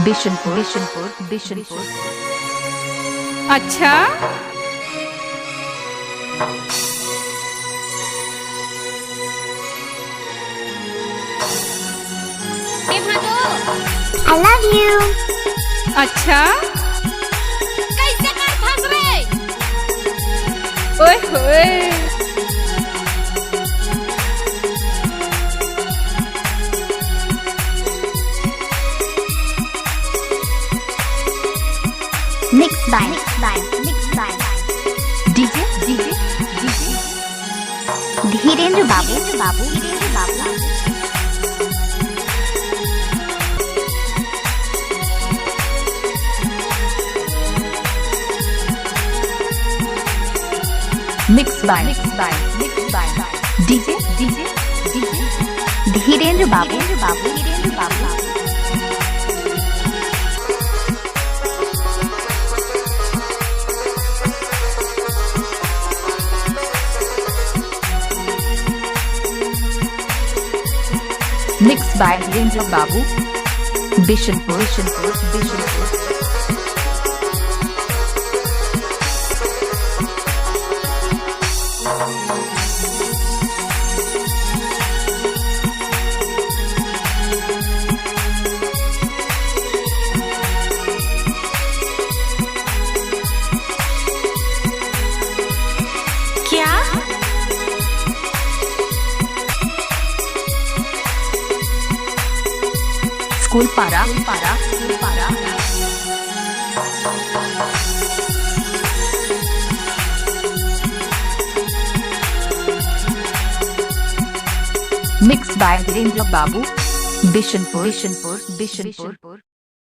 बिशनपुर बिशनपुर बिशनपुर। अच्छा, I love you. अच्छा, कैसे कर फंस रे? ओए होए, Mixed by DJ DJ DJ Dhirendra बाबू। Mix by DJ DJ DJ Dhirendra बाबू। मिक्स बाय वीरेंद्र बाबू। बिशनपुर बिशनपुर बिशनपुर। क्या? स्कूल पारा पारा पारा। मिक्स बाय वीरेंद्र बाबू। बिशनपुर बिशनपुर बिशनपुर।